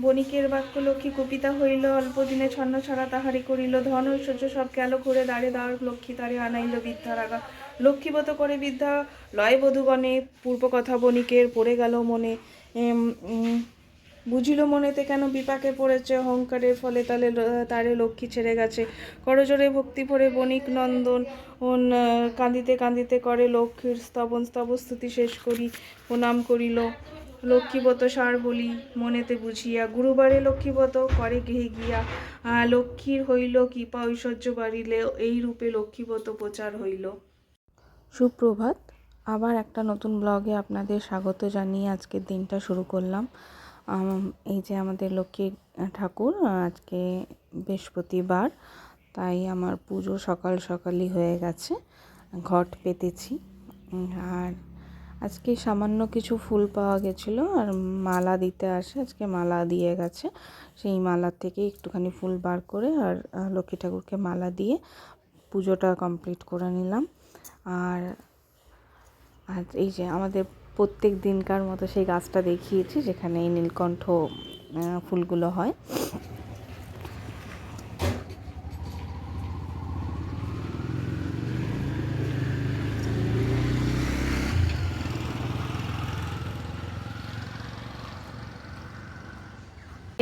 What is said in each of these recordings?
বণিকের বাক্য লক্ষ্মী কুপিতা হইল, অল্প দিনে ছন্ন ছাড়া তাহারি করিল, ধন ঐশ্বর্য সব গেল ঘুরে, দাঁড়ে দাঁড় লক্ষ্মী তারে আনাইল বিদ্যার আগা। লক্ষ্মীবত করে বিদ্যা লয় বধূগণে, পূর্ব কথা বণিকের পড়ে গেল মনে। বুঝিল মনেতে কেন বিপাকে পড়েছে, অহংকারের ফলে তারে লক্ষ্মী ছেড়ে গেছে। করজোরে ভক্তি ভরে বণিক নন্দন কাঁদিতে কাঁদিতে করে লক্ষ্মীর স্তবন, স্তবস্তুতি শেষ করি প্রণাম করিল। লক্ষ্মীবত সার বলি মনেতে বুঝিয়া, গুরুবারে লক্ষ্মীবত করে গৃহে গিয়া, লক্ষ্মীর হইল কৃপা ঐশ্বর্য বাড়িলে, এই রূপে লক্ষ্মীবত প্রচার হইল। সুপ্রভাত, আবার একটা নতুন ব্লগে আপনাদের স্বাগত জানিয়ে আজকের দিনটা শুরু করলাম। এই যে আমাদের লক্ষ্মী ঠাকুর, আজকে বৃহস্পতিবার, তাই আমার পুজো সকাল সকালই হয়ে গেছে, ঘট পেতেছি। আর আজকে সামান্য কিছু ফুল পাওয়া গেছিলো আর মালা দিতে আসে, আজকে মালা দিয়ে গেছে। সেই মালার থেকে একটুখানি ফুল বার করে আর লক্ষ্মী ঠাকুরকে মালা দিয়ে পুজোটা কমপ্লিট করে নিলাম। আর এই যে আমাদের প্রত্যেক দিনকার মতো সেই গাছটা দেখিয়েছি যেখানে এই নীলকণ্ঠ ফুলগুলো হয়।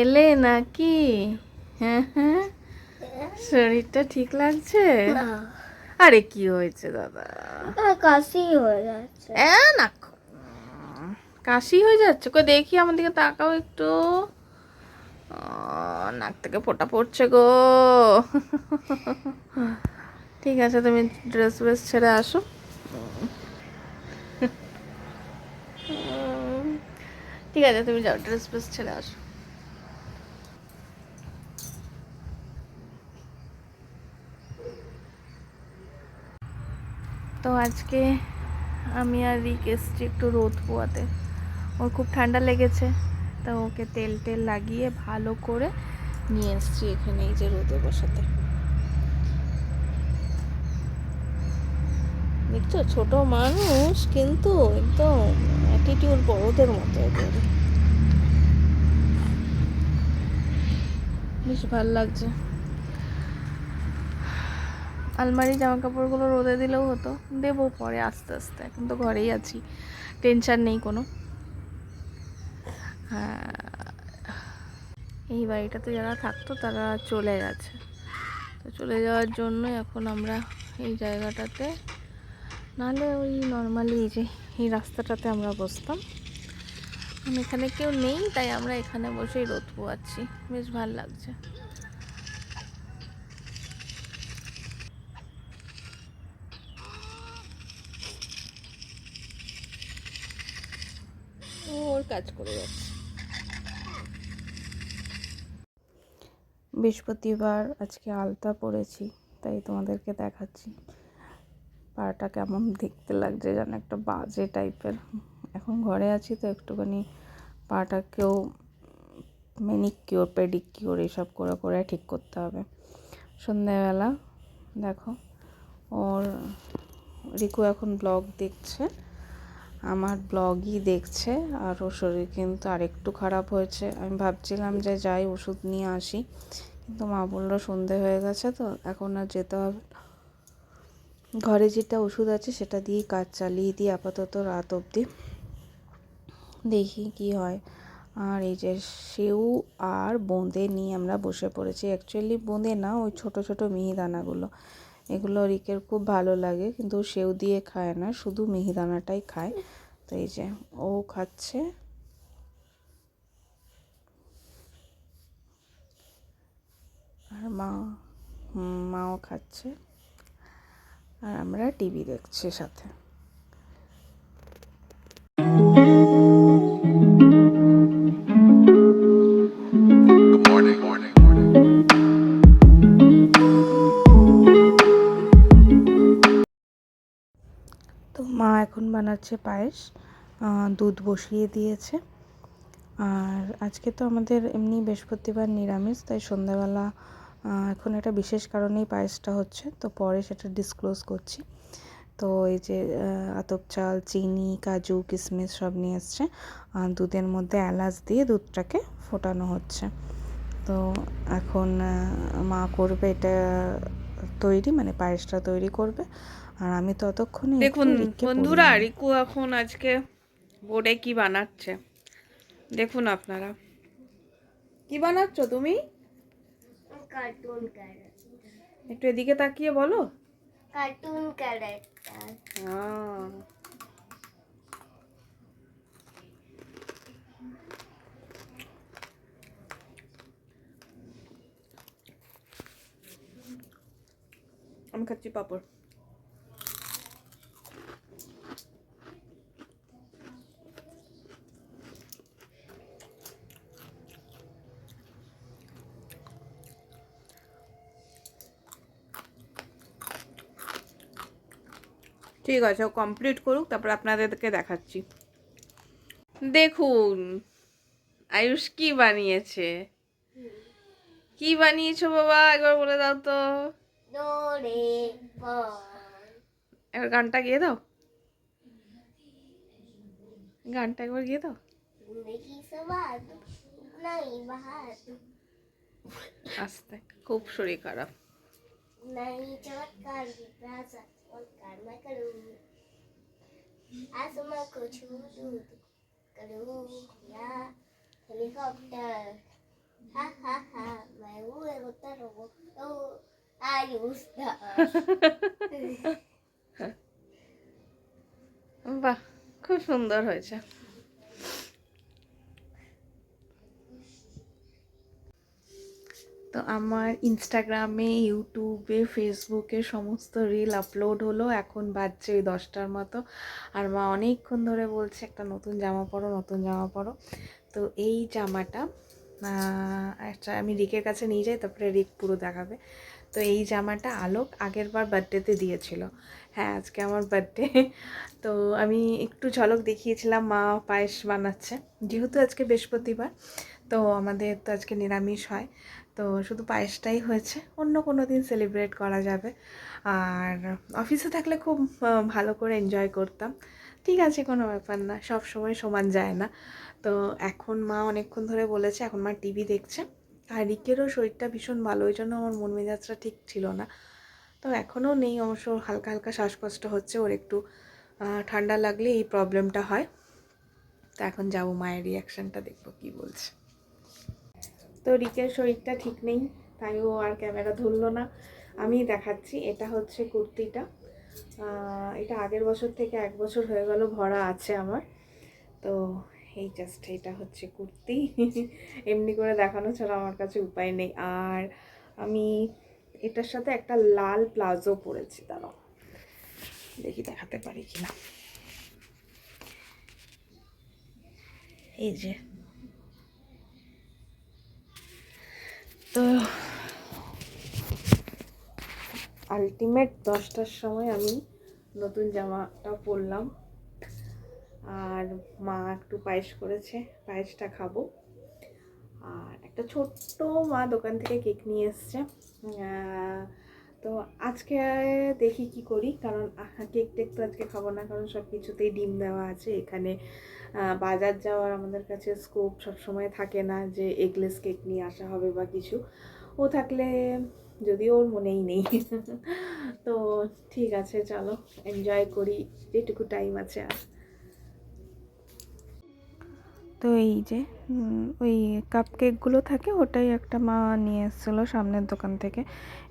এলে নাকি? হ্যাঁ হ্যাঁ, শরীরটা ঠিক লাগছে? আরে কি হয়েছে দাদা? কাশি হয়ে যাচ্ছে। না, কাশি হয়ে যাচ্ছে? কই দেখি, আমার দিকে তাকাও একটু। নাক থেকে ফোঁটা পড়ছে গো। ঠিক আছে, তুমি ড্রেস ব্রেস ছেড়ে আসো। ঠিক আছে, তুমি যাও, ড্রেস ব্রেস ছেড়ে আসো। তো আজকে আমি আর রিক এসছি একটু রোদ পোয়াতে। ওর খুব ঠান্ডা লেগেছে, তা ওকে তেল টেল লাগিয়ে ভালো করে নিয়ে এসছি এখানে, এই যে রোদে বসাতে। দেখছো, ছোট মানুষ কিন্তু একদম অ্যাটিটিউড বড়দের মতো। বেশ ভালো লাগছে। আলমারি জামা কাপড়গুলো রোদে দিলেও হতো, দেবো পরে আস্তে আস্তে, এখন তো ঘরেই আছি, টেনশন নেই কোনো। হ্যাঁ, এই বাড়িটাতে যারা থাকতো তারা চলে গেছে, তো চলে যাওয়ার জন্য এখন আমরা এই জায়গাটাতে, নাহলে ওই নর্মালি এই রাস্তাটাতে আমরা বসতাম। এখানে কেউ নেই, তাই আমরা এখানে বসেই রোদ পোয়াচ্ছি, বেশ ভাল লাগছে। ওর কাজ করে যাচ্ছে। বৃহস্পতিবার, আজকে আলতা পরেছি, তাই তোমাদেরকে দেখাচ্ছি পাটা কেমন দেখতে লাগছে, যেন একটা বাজে টাইপের। এখন ঘরে আছি তো একটুখানি পাটাকেও ম্যানিকিওর পেডিকিওর এইসব করে করে ঠিক করতে হবে। সন্ধ্যাবেলা দেখো, ওর রিকু এখন ব্লগ দেখছে, আমার ব্লগই দেখছে, আর ওর শরীর কিন্তু আরেকটু খারাপ হয়েছে। আমি ভাবছিলাম যে যাই ওষুধ নিয়ে আসি, কিন্তু মা বললো সন্ধে হয়ে গেছে তো এখন আর যেতে হবে, ঘরে যেটা ওষুধ আছে সেটা দিয়েই কাজ চালিয়ে দিই আপাতত রাত অবধি, দেখি কি হয়। আর এই যে সেউ আর বোঁদে নিয়ে আমরা বসে পড়েছি। অ্যাকচুয়ালি বোঁদে না, ওই ছোট ছোট মিহিদানাগুলো, এগুলো রিকের খুব ভালো লাগে, কিন্তু সেউ দিয়ে খায় না, শুধু মিহিদানাটাই খায়। তো এই যে ও খাচ্ছে, আর মাও খাচ্ছে, আর আমরা টিভি দেখছি সাথে। তো মা এখন বানাচ্ছে পায়েস, দুধ বসিয়ে দিয়েছে। আর আজকে তো আমাদের এমনি বৃহস্পতিবার নিরামিষ, তাই সন্ধ্যাবেলা এখন একটা বিশেষ কারণেই পায়েসটা হচ্ছে, তো পরে সেটা ডিসক্লোজ করছি। তো এই যে আতপ চাল, চিনি, কাজু, কিশমিশ সব নিয়ে এসছে। আর দুধের মধ্যে এলাচ দিয়ে দুধটাকে ফোটানো হচ্ছে। তো এখন মা করবে এটা তৈরি, মানে পায়েসটা তৈরি করবে। আর আমি ততক্ষণে একটু দেখুন রিককে বন্ধুরা, পড়িয়ে নিই। রিকু এখন আজকে বোর্ডে কি বানাচ্ছে দেখুন আপনারা। কি বানাচ্ছ তুমি? Cartoon character. একটু এদিকে তাকিয়ে বলো। Cartoon character. আহ, আমি খাচ্ছি পাপড়। ঠিক আছে, ও কমপ্লিট করুক, তারপর আপনাদেরকে দেখাচ্ছি। দেখুন আয়ুষ কি বানিয়েছে। কি বানিয়েছো বাবা, একবার বলে দাও তো। ডোরেমন। এবার গানটা গিয়ে দাও, গানটা একবার গিয়ে দাও। জিন্দগি সবাদ नहीं बात আস্তে, খুব শরীর খারাপ। नहीं चमत्कार की प्रासा चमत्कार मैं करूँ आसमां को छू दूँ करूँ या हेलीकॉप्टर हा हा हा मैं उड़े उतरूँ तो आयुष दा বাহ, খুব সুন্দর হয়েছে। তো আমার ইনস্টাগ্রামে, ইউটিউবে, ফেসবুকে সমস্ত রিল আপলোড হলো। এখন বাজছে ওই 10টার মতো। আর মা অনেকক্ষণ ধরে বলছে একটা নতুন জামা পরো, নতুন জামা পরো। তো এই জামাটা একটা আমি রিকের কাছে নিয়ে যাই, তারপরে রিক পুরো দেখাবে। তো এই জামাটা আলোক আগের বার বার্থডেতে দিয়েছিল। হ্যাঁ, আজকে আমার বার্থডে। তো আমি একটু ঝলক দেখিয়েছিলাম, মা পায়েস বানাচ্ছে। যেহেতু আজকে বৃহস্পতিবার, তো আমাদের তো আজকে নিরামিষ হয়, তো শুধু পায়েসটাই হয়েছে। অন্য কোনো দিন সেলিব্রেট করা যাবে। আর অফিসে থাকলে খুব ভালো করে এনজয় করতাম। ঠিক আছে, কোনো ব্যাপার না, সব সময় সমান যায় না। তো এখন মা অনেকক্ষণ ধরে বলেছে, এখন মা টিভি দেখছে। আর রিকেরও শরীরটা ভীষণ ভালো, ওই জন্য আমার মন মেজাজটা ঠিক ছিল না। তো এখনও নেই অবশ্য, হালকা হালকা শ্বাসকষ্ট হচ্ছে ওর একটু। ঠান্ডা লাগলে এই প্রবলেমটা হয়। তো এখন যাবো মায়ের রিয়াকশানটা দেখবো কি বলছে। তো রিকের শরীরটা ঠিক নেই, তাই ও আর ক্যামেরা ধরলো না। আমি দেখাচ্ছি, এটা হচ্ছে কুর্তিটা। এটা আগের বছর থেকে 1 বছর হয়ে গেল ভরা আছে আমার। তো এই জাস্ট এটা হচ্ছে কুর্তি। এমনি করে দেখানো ছাড়া আমার কাছে উপায় নেই। আর আমি এটার সাথে একটা লাল প্লাজো পরেছি, দাঁড়াও দেখি দেখাতে পারি কিনা। এই যে, তো আলটিমেট 10টার সময় আমি নতুন জামাটা পরলাম। আর মা একটু পায়েস করেছে, পায়েসটা খাবো। আর একটা ছোট্ট মা দোকান থেকে কেক নিয়ে এসছে। তো আজকে দেখি কি করি, কারণ কেক টেক তো আজকে খাবো না, কারণ সব কিছুতেই ডিম দেওয়া আছে এখানে। বাজার যাওয়ার আমাদের কাছে স্কোপ সবসময় থাকে না যে এগলেস কেক নিয়ে আসা হবে বা কিছু। ও থাকলে, যদিও ওর মনেই নেই। তো ঠিক আছে, চলো এনজয় করি যেটুকু টাইম আছে। আর তো এই যে ওই কাপ কেকগুলো থাকে, ওটাই একটা মা নিয়ে এসেছিলো সামনের দোকান থেকে।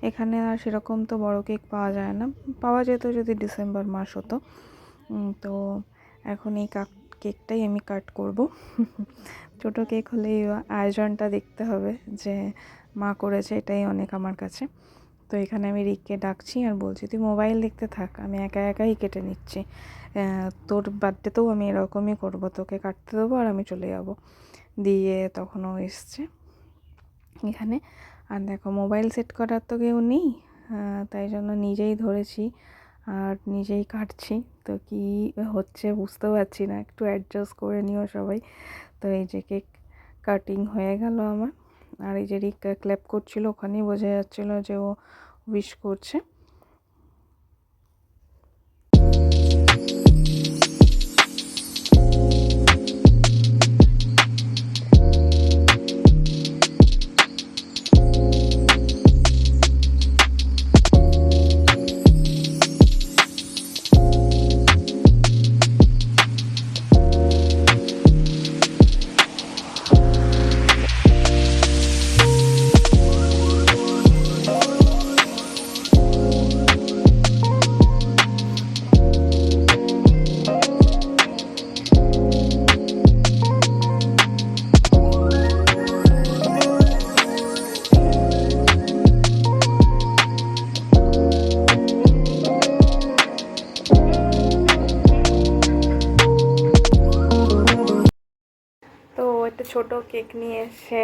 এখানে আর সেরকম তো বড় কেক পাওয়া যায় না, পাওয়া যেত যদি ডিসেম্বর মাস হতো। তো এখন এই কাপ কেকটাই আমি কাট করব। ছোটো কেক হলে এই আয়োজনটা দেখতে হবে যে মা করেছে, এটাই অনেক আমার কাছে। তো এখানে আমি রিককে ডাকছি আর বলছি, তুই মোবাইল দেখতে থাক, আমি একা একাই কেটে নিচ্ছি। তোর বার্থডেতেও আমি এরকমই করবো, তোকে কাটতে দেবো আর আমি চলে যাব। দিয়ে তখনও এসছে এখানে। আর দেখো, মোবাইল সেট করার তো কেউ নেই, তাই জন্য নিজেই ধরেছি আর নিজেই কাটছি। তো কি হচ্ছে বুঝতেও পারছি না, একটু অ্যাডজাস্ট করে নিও সবাই। তো এই যে কেক কাটিং হয়ে গেল আমার। আর এই যে রিক ক্ল্যাপ করছিল, ওখানেই বোঝা যাচ্ছিলো যে ও উইশ করছে। একটা ছোট কেক নিয়ে এসে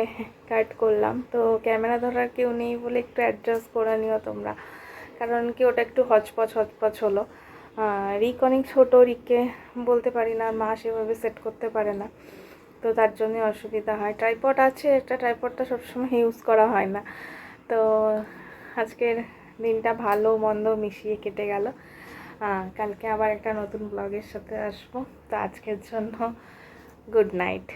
কাট করলাম। তো ক্যামেরা ধরার কেউ নেই বলে একটু অ্যাডজাস্ট করে নিও তোমরা, কারণ কি ওটা একটু হচপচ হচপচ হলো। রিক অনেক ছোটো, রিককে বলতে পারি না, মা সেভাবে সেট করতে পারে না, তো তার জন্য অসুবিধা হয়। ট্রাইপড আছে, একটা ট্রাইপডটা সবসময় ইউজ করা হয় না। তো আজকের দিনটা ভালো মন্দ মিশিয়ে কেটে গেল। কালকে আবার একটা নতুন ব্লগের সাথে আসবো। তো আজকের জন্য গুড নাইট।